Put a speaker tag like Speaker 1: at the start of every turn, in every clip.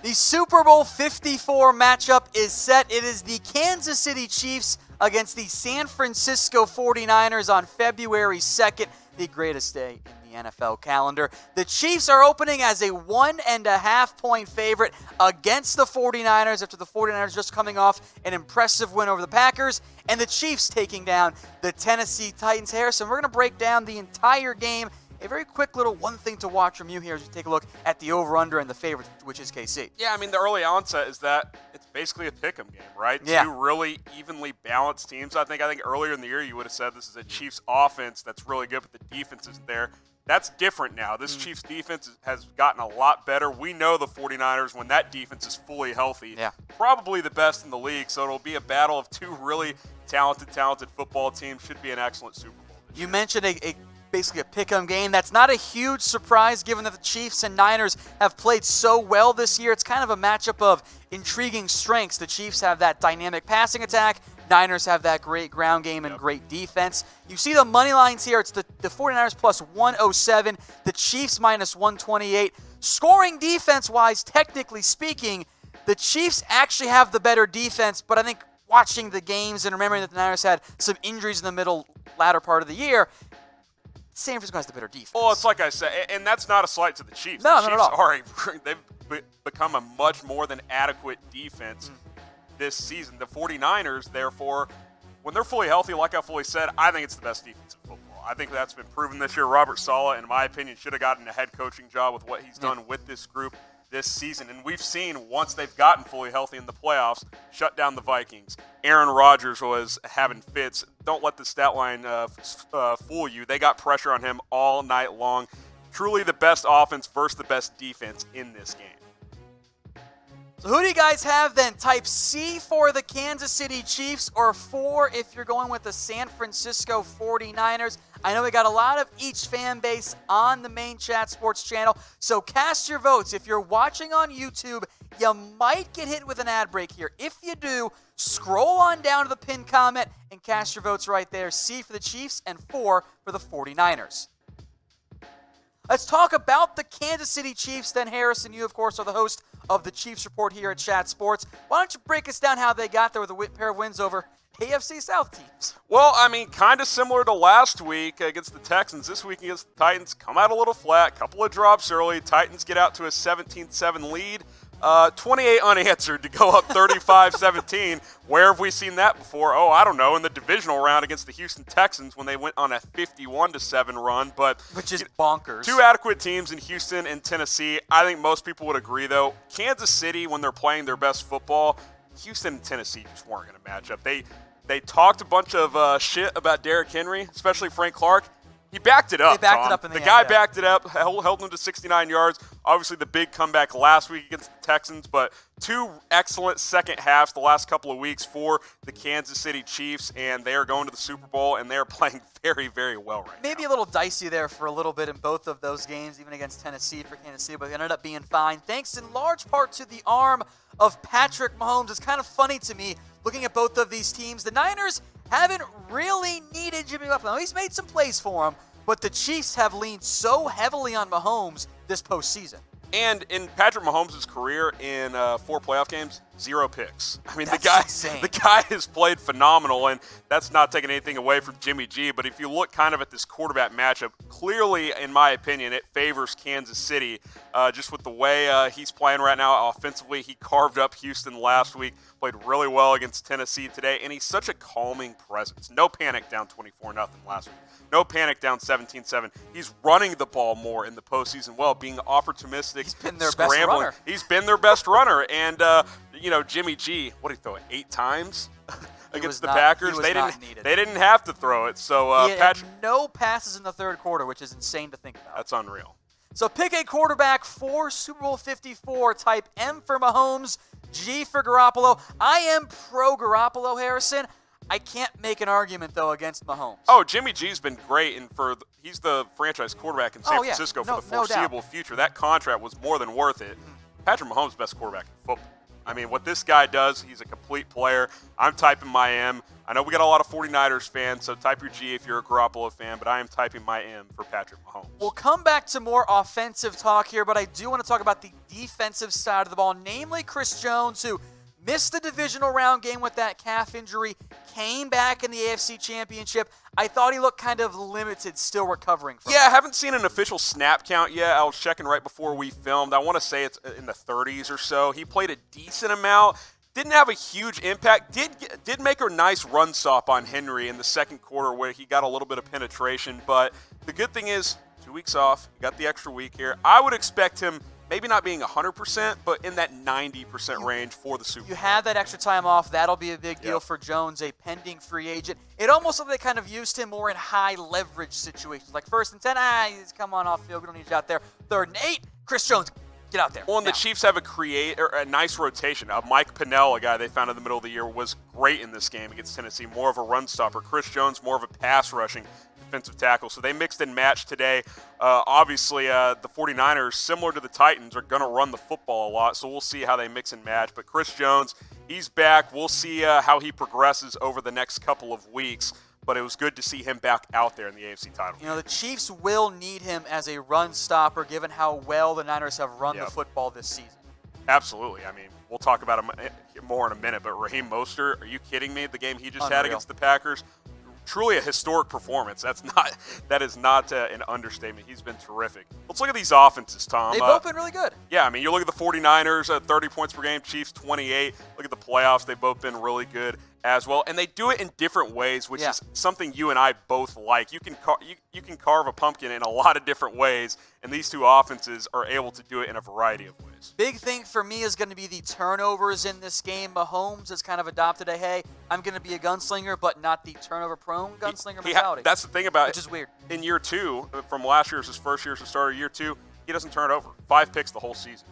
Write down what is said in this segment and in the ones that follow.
Speaker 1: The Super Bowl 54 matchup is set. It is the Kansas City Chiefs against the San Francisco 49ers on February 2nd, the greatest day in the NFL calendar. The Chiefs are opening as a 1.5-point favorite against the 49ers after the 49ers just coming off an impressive win over the Packers, and the Chiefs taking down the Tennessee Titans. Harrison, we're going to break down the entire game. A very quick little one thing to watch from you here as we take a look at the over-under and the favorite, which is KC.
Speaker 2: Yeah, I mean, the early onset is that it's basically a pick'em game, right?
Speaker 1: Yeah.
Speaker 2: Two really evenly balanced teams. I think earlier in the year you would have said this is a Chiefs offense that's really good, but the defense isn't there. That's different now. This Chiefs defense has gotten a lot better. We know the 49ers, when that defense is fully healthy, probably the best in the league. So it'll be a battle of two really talented football teams. Should be an excellent Super Bowl.
Speaker 1: You mentioned basically a pick-em game. That's not a huge surprise given that the Chiefs and Niners have played so well this year. It's kind of a matchup of intriguing strengths. The Chiefs have that dynamic passing attack. Niners have that great ground game and great defense. You see the money lines here. It's the 49ers plus 107, the Chiefs minus 128. Scoring defense-wise, technically speaking, the Chiefs actually have the better defense, but I think watching the games and remembering that the Niners had some injuries in the latter part of the year, San Francisco has the better defense.
Speaker 2: Well, it's like I said, and that's not a slight to the Chiefs.
Speaker 1: No,
Speaker 2: the
Speaker 1: Chiefs
Speaker 2: Chiefs they've become a much more than adequate defense this season. The 49ers, therefore, when they're fully healthy, like I fully said, I think it's the best defense in football. I think that's been proven this year. Robert Saleh, in my opinion, should have gotten a head coaching job with what he's done with this group this season. And we've seen, once they've gotten fully healthy in the playoffs, shut down the Vikings. Aaron Rodgers was having fits. Don't let the stat line fool you. They got pressure on him all night long. Truly the best offense versus the best defense in this game.
Speaker 1: So who do you guys have then? Type C for the Kansas City Chiefs or 4 if you're going with the San Francisco 49ers. I know we got a lot of each fan base on the main Chat Sports channel, so cast your votes. If you're watching on YouTube, you might get hit with an ad break here. If you do, scroll on down to the pinned comment and cast your votes right there. C for the Chiefs and 4 for the 49ers. Let's talk about the Kansas City Chiefs then, Harrison. You, of course, are the host of the Chiefs Report here at Chat Sports. Why don't you break us down how they got there with a pair of wins over AFC South teams?
Speaker 2: Well, I mean, kind of similar to last week against the Texans. This week against the Titans, come out a little flat, couple of drops early. Titans get out to a 17-7 lead. 28 unanswered to go up 35-17. Where have we seen that before? Oh, I don't know. In the divisional round against the Houston Texans when they went on a 51-7 run.
Speaker 1: Which is bonkers.
Speaker 2: Two adequate teams in Houston and Tennessee. I think most people would agree, though. Kansas City, when they're playing their best football, Houston and Tennessee just weren't going to match up. They talked a bunch of shit about Derrick Henry, especially Frank Clark. He backed it up.
Speaker 1: They backed it up in the
Speaker 2: end.
Speaker 1: end,
Speaker 2: Backed it up, held him to 69 yards. Obviously, the big comeback last week against the Texans, but two excellent second halves the last couple of weeks for the Kansas City Chiefs, and they are going to the Super Bowl, and they are playing very, very well right now.
Speaker 1: Maybe a little dicey there for a little bit in both of those games, even against Tennessee for Kansas City, but they ended up being fine. Thanks in large part to the arm of Patrick Mahomes. It's kind of funny to me looking at both of these teams. The Niners haven't really needed Jimmy Garoppolo. He's made some plays for him, but the Chiefs have leaned so heavily on Mahomes this postseason.
Speaker 2: And in Patrick Mahomes' career in 4 playoff games, 0 picks. I mean,
Speaker 1: That's
Speaker 2: the guy has played phenomenal, and that's not taking anything away from Jimmy G. But if you look kind of at this quarterback matchup, clearly, in my opinion, it favors Kansas City. Just with the way he's playing right now offensively, he carved up Houston last week, played really well against Tennessee today, and he's such a calming presence. No panic down 24-0 last week. No panic down 17-7. He's running the ball more in the postseason, being opportunistic,
Speaker 1: he's been their
Speaker 2: scrambling.
Speaker 1: Best runner.
Speaker 2: He's been their best runner. And, Jimmy G, what did he throw it, 8 times against the Packers? They didn't have to throw it. So Patrick,
Speaker 1: no passes in the third quarter, which is insane to think about.
Speaker 2: That's unreal.
Speaker 1: So pick a quarterback for Super Bowl 54. Type M for Mahomes, G for Garoppolo. I am pro Garoppolo, Harrison. I can't make an argument, though, against Mahomes.
Speaker 2: Oh, Jimmy G's been great, and he's the franchise quarterback in San Francisco for the foreseeable future. That contract was more than worth it. Patrick Mahomes, best quarterback in football. I mean, what this guy does, he's a complete player. I'm typing my M. I know we got a lot of 49ers fans, so type your G if you're a Garoppolo fan, but I am typing my M for Patrick Mahomes.
Speaker 1: We'll come back to more offensive talk here, but I do want to talk about the defensive side of the ball, namely Chris Jones, who missed the divisional round game with that calf injury, came back in the AFC Championship. I thought he looked kind of limited, still recovering from it.
Speaker 2: I haven't seen an official snap count yet. I was checking right before we filmed. I want to say it's in the 30s or so. He played a decent amount. Didn't have a huge impact. Did make a nice run stop on Henry in the second quarter where he got a little bit of penetration. But the good thing is 2 weeks off. He got the extra week here. I would expect him maybe not being 100%, but in that 90% range for the Super Bowl.
Speaker 1: You have that extra time off. That'll be a big deal for Jones, a pending free agent. It almost looked like they kind of used him more in high leverage situations. Like 1st and 10, he's come on off field. We don't need you out there. 3rd and 8, Chris Jones, get out there.
Speaker 2: Well, and the Chiefs have a nice rotation. Mike Pinnell, a guy they found in the middle of the year, was great in this game against Tennessee. More of a run stopper. Chris Jones, more of a pass rushing defensive tackle. So they mixed and matched today. Obviously, the 49ers, similar to the Titans, are going to run the football a lot. So we'll see how they mix and match. But Chris Jones, he's back. We'll see how he progresses over the next couple of weeks. But it was good to see him back out there in the AFC title.
Speaker 1: You know, the Chiefs will need him as a run stopper given how well the Niners have run the football this season.
Speaker 2: Absolutely. I mean, we'll talk about him more in a minute, but Raheem Mostert, are you kidding me? The game he just had against the Packers, truly a historic performance. That is not an understatement. He's been terrific. Let's look at these offenses, Tom.
Speaker 1: They've both been really good.
Speaker 2: Yeah, I mean, you look at the 49ers, 30 points per game, Chiefs 28. Look at the playoffs. They've both been really good as well, and they do it in different ways, which is something you and I both like. You can carve a pumpkin in a lot of different ways, and these two offenses are able to do it in a variety of ways.
Speaker 1: Big thing for me is going to be the turnovers in this game. Mahomes has kind of adopted a, hey, I'm going to be a gunslinger, but not the turnover-prone gunslinger mentality.
Speaker 2: That's the thing about it.
Speaker 1: Which is weird.
Speaker 2: In year 2, from last year, his first year as a starter, year 2, he doesn't turn it over. 5 picks the whole season.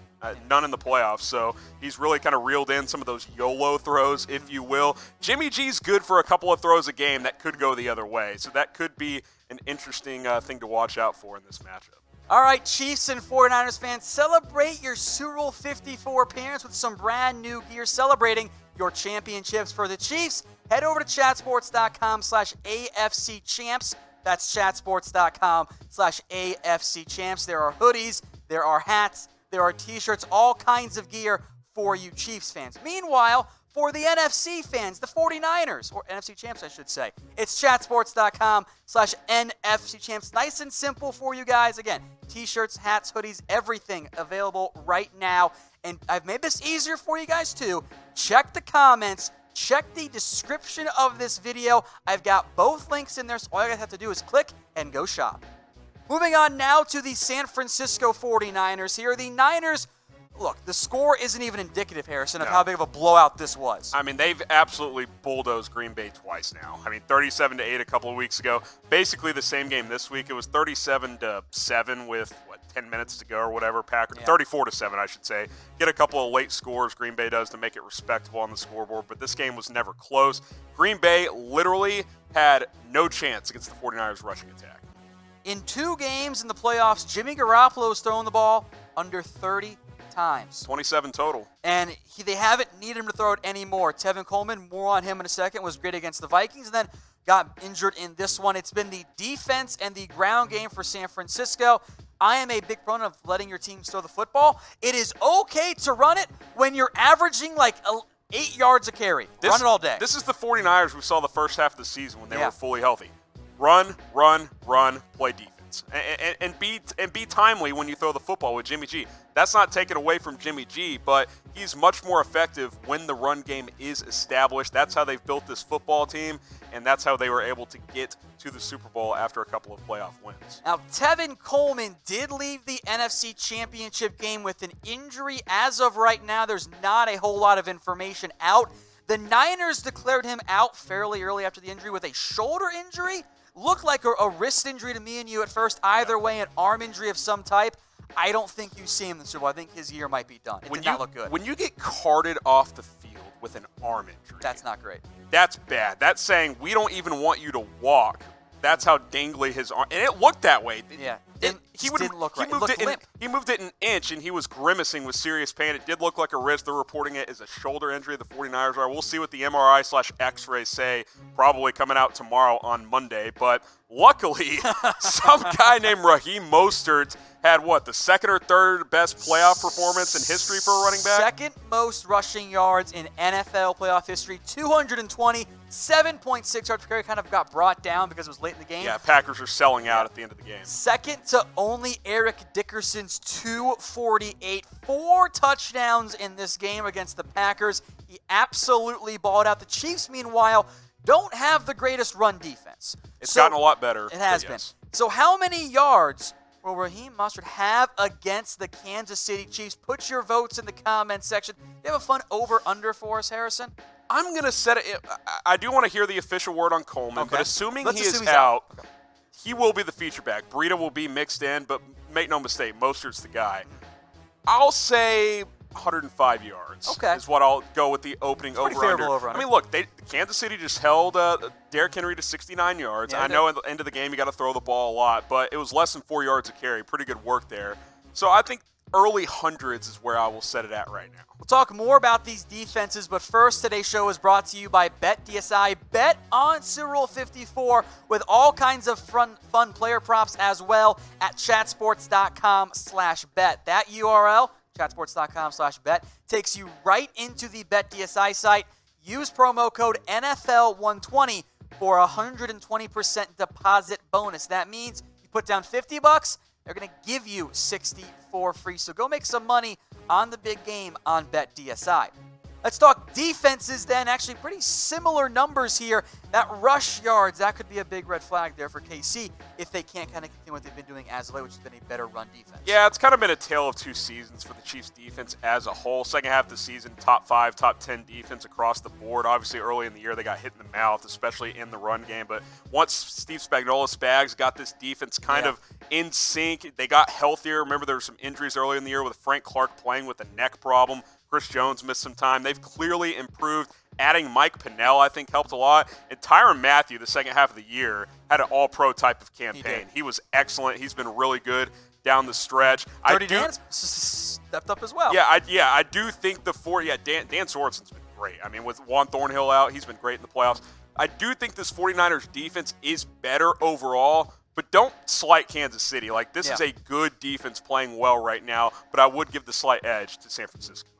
Speaker 2: None in the playoffs, so he's really kind of reeled in some of those YOLO throws, if you will. Jimmy G's good for a couple of throws a game that could go the other way, so that could be an interesting thing to watch out for in this matchup.
Speaker 1: All right, Chiefs and 49ers fans, celebrate your Super Bowl 54 appearance with some brand new gear celebrating your championships. For the Chiefs, head over to chatsports.com/AFC Champs. That's chatsports.com/AFC Champs. There are hoodies, there are hats, there are T-shirts, all kinds of gear for you Chiefs fans. Meanwhile, for the NFC fans, the 49ers, or NFC Champs, I should say, it's chatsports.com/NFC Champs. Nice and simple for you guys. Again, T-shirts, hats, hoodies, everything available right now. And I've made this easier for you guys too. Check the comments. Check the description of this video. I've got both links in there, so all you guys have to do is click and go shop. Moving on now to the San Francisco 49ers here. The Niners, look, the score isn't even indicative, Harrison, of how big of a blowout this was.
Speaker 2: I mean, they've absolutely bulldozed Green Bay twice now. I mean, 37-8 a couple of weeks ago. Basically the same game this week. It was 37-7 with, 10 minutes to go or whatever. Packers 34-7, I should say. Get a couple of late scores, Green Bay does, to make it respectable on the scoreboard, but this game was never close. Green Bay literally had no chance against the 49ers rushing attack.
Speaker 1: In 2 games in the playoffs, Jimmy Garoppolo's thrown the ball under 30 times.
Speaker 2: 27 total.
Speaker 1: And they haven't needed him to throw it anymore. Tevin Coleman, more on him in a second, was great against the Vikings and then got injured in this one. It's been the defense and the ground game for San Francisco. I am a big proponent of letting your team throw the football. It is okay to run it when you're averaging like 8 yards a carry. Run it all day.
Speaker 2: This is the 49ers we saw the first half of the season when they were fully healthy. Run, run, run, play defense. And be timely when you throw the football with Jimmy G. That's not taken away from Jimmy G, but he's much more effective when the run game is established. That's how they've built this football team, and that's how they were able to get to the Super Bowl after a couple of playoff wins.
Speaker 1: Now, Tevin Coleman did leave the NFC Championship game with an injury. As of right now, there's not a whole lot of information out. The Niners declared him out fairly early after the injury with a shoulder injury. Looked like a wrist injury to me and you at first. Either way, an arm injury of some type. I don't think you see him in the Super Bowl. I think his year might be done. It did not look good.
Speaker 2: When you get carted off the field with an arm injury,
Speaker 1: that's not great.
Speaker 2: That's bad. That's saying we don't even want you to walk. That's how dangly his arm. And it looked that way.
Speaker 1: Yeah. didn't look right.
Speaker 2: He moved
Speaker 1: It looked limp.
Speaker 2: He moved it an inch, and he was grimacing with serious pain. It did look like a wrist. They're reporting it as a shoulder injury. The 49ers are. We'll see what the MRI/X-rays say, probably coming out tomorrow on Monday. But luckily, some guy named Raheem Mostert had, the second or third best playoff performance in history for a running back?
Speaker 1: Second most rushing yards in NFL playoff history, 220, 7.6 yards per carry. Kind of got brought down because it was late in the game.
Speaker 2: Yeah, Packers are selling out at the end of the game.
Speaker 1: Second to only Eric Dickerson's 248. 4 touchdowns in this game against the Packers. He absolutely balled out. The Chiefs, meanwhile, don't have the greatest run defense.
Speaker 2: It's gotten a lot better.
Speaker 1: It has been. So how many yards will Raheem Mostert have against the Kansas City Chiefs? Put your votes in the comments section. You have a fun over-under for us, Harrison?
Speaker 2: I'm going to set it. I do want to hear the official word on Coleman, but assuming he is
Speaker 1: he's
Speaker 2: out,
Speaker 1: okay,
Speaker 2: he will be the feature back. Breida will be mixed in, but make no mistake, Mostert's the guy. I'll say 105 yards is what I'll go with the opening over-under. I mean, look, Kansas City just held Derrick Henry to 69 yards. I know at the end of the game you got to throw the ball a lot, but it was less than 4 yards a carry. Pretty good work there. So I think early hundreds is where I will set it at right now.
Speaker 1: We'll talk more about these defenses, but first, today's show is brought to you by BetDSI. Bet on Super Bowl 54 with all kinds of fun player props as well at chatsports.com/bet. That URL, chatsports.com/bet, takes you right into the BetDSI site. Use promo code NFL120 for a 120% deposit bonus. That means you put down $50, they're going to give you $60 for free. So go make some money on the big game on BetDSI. Let's talk defenses then. Actually, pretty similar numbers here. That rush yards, that could be a big red flag there for KC if they can't kind of continue what they've been doing as of late, which has been a better run defense.
Speaker 2: Yeah, it's kind of been a tale of two seasons for the Chiefs defense as a whole. Second half of the season, top 5, top 10 defense across the board. Obviously, early in the year, they got hit in the mouth, especially in the run game. But once Steve Spagnuolo-Spags got this defense kind of in sync, they got healthier. Remember, there were some injuries early in the year with Frank Clark playing with a neck problem. Chris Jones missed some time. They've clearly improved. Adding Mike Pennell, I think, helped a lot. And Tyrann Mathieu, the second half of the year, had an all-pro type of campaign. He was excellent. He's been really good down the stretch.
Speaker 1: Dirty Dan's stepped up as well.
Speaker 2: Yeah, I do think Dan Sorensen's been great. I mean, with Juan Thornhill out, he's been great in the playoffs. I do think this 49ers defense is better overall, but don't slight Kansas City. Like, this is a good defense playing well right now, but I would give the slight edge to San Francisco.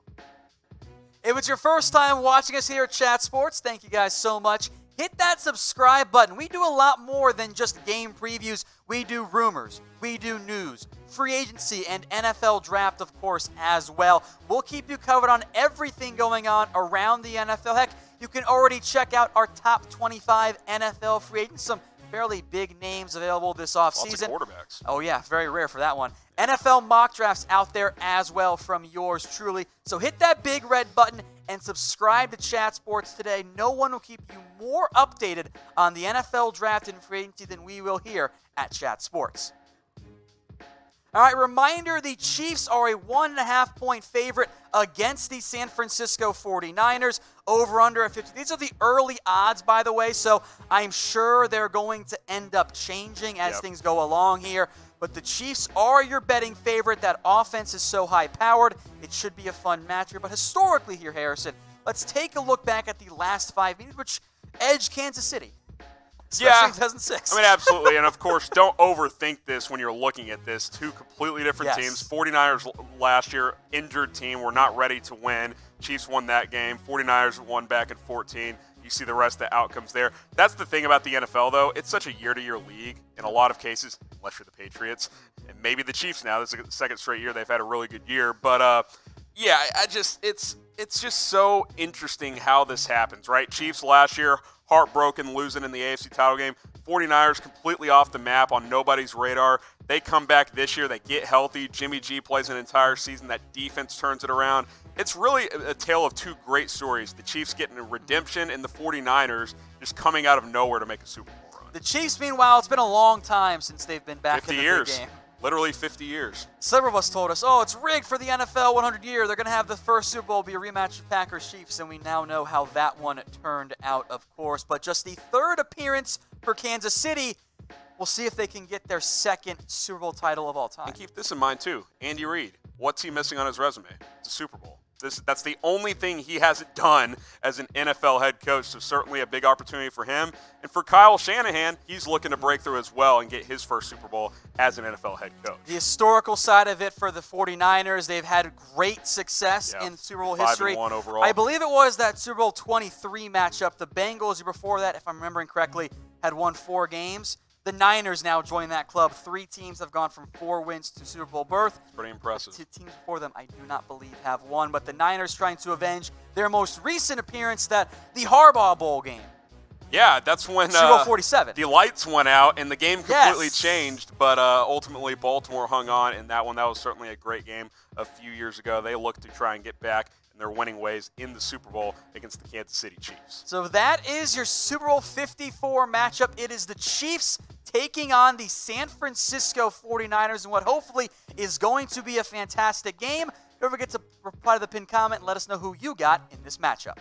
Speaker 1: If it's your first time watching us here at Chat Sports, thank you guys so much. Hit that subscribe button. We do a lot more than just game previews. We do rumors, we do news, free agency, and NFL draft, of course, as well. We'll keep you covered on everything going on around the NFL. Heck, you can already check out our top 25 NFL free agents. Some fairly big names available this offseason.
Speaker 2: Lots of quarterbacks.
Speaker 1: Oh, yeah, very rare for that one. NFL mock drafts out there as well from yours truly. So hit that big red button and subscribe to Chat Sports today. No one will keep you more updated on the NFL draft and free agency than we will here at Chat Sports. All right, reminder, the Chiefs are a 1.5-point favorite against the San Francisco 49ers, over under at 50. These are the early odds, by the way, so I'm sure they're going to end up changing as things go along here. But the Chiefs are your betting favorite. That offense is so high-powered, it should be a fun match here. But historically here, Harrison, let's take a look back at the last 5 meetings, which edged Kansas City. Especially in 2006.
Speaker 2: I mean, absolutely. And, of course, don't overthink this when you're looking at this. Two completely different teams. 49ers last year, injured team, were not ready to win. Chiefs won that game. 49ers won back in 14. You see the rest of the outcomes there. That's the thing about the NFL, though. It's such a year-to-year league in a lot of cases, unless you're the Patriots. And maybe the Chiefs now. This is the second straight year they've had a really good year. But, it's just so interesting how this happens, right? Chiefs last year, heartbroken, losing in the AFC title game. 49ers completely off the map, on nobody's radar. They come back this year. They get healthy. Jimmy G plays an entire season. That defense turns it around. It's really a tale of two great stories. The Chiefs getting a redemption and the 49ers just coming out of nowhere to make a Super Bowl run.
Speaker 1: The Chiefs, meanwhile, it's been a long time since they've been back in the big game.
Speaker 2: Literally 50 years.
Speaker 1: Several of us told us, it's rigged for the NFL 100 year. They're going to have the first Super Bowl be a rematch of Packers-Chiefs, and we now know how that one turned out, of course. But just the third appearance for Kansas City, We'll see if they can get their second Super Bowl title of all time.
Speaker 2: And keep this in mind, too. Andy Reid, what's he missing on his resume? It's a Super Bowl. That's the only thing he hasn't done as an NFL head coach, so certainly a big opportunity for him. And for Kyle Shanahan, he's looking to break through as well and get his first Super Bowl as an NFL head coach.
Speaker 1: The historical side of it for the 49ers, they've had great success in Super Bowl history.
Speaker 2: 5-1 overall.
Speaker 1: I believe it was that Super Bowl 23 matchup. The Bengals, before that, if I'm remembering correctly, had won 4 games. The Niners now join that club. 3 teams have gone from 4 wins to Super Bowl berth.
Speaker 2: It's pretty impressive.
Speaker 1: 2 teams before them, I do not believe, have won. But the Niners trying to avenge their most recent appearance, the Harbaugh Bowl game.
Speaker 2: Yeah, that's when
Speaker 1: Super Bowl 47.
Speaker 2: the lights went out and the game completely changed. But ultimately, Baltimore hung on in that one. That was certainly a great game a few years ago. They looked to try and get back in their winning ways in the Super Bowl against the Kansas City Chiefs.
Speaker 1: So that is your Super Bowl 54 matchup. It is the Chiefs taking on the San Francisco 49ers in what hopefully is going to be a fantastic game. Don't forget to reply to the pinned comment and let us know who you got in this matchup.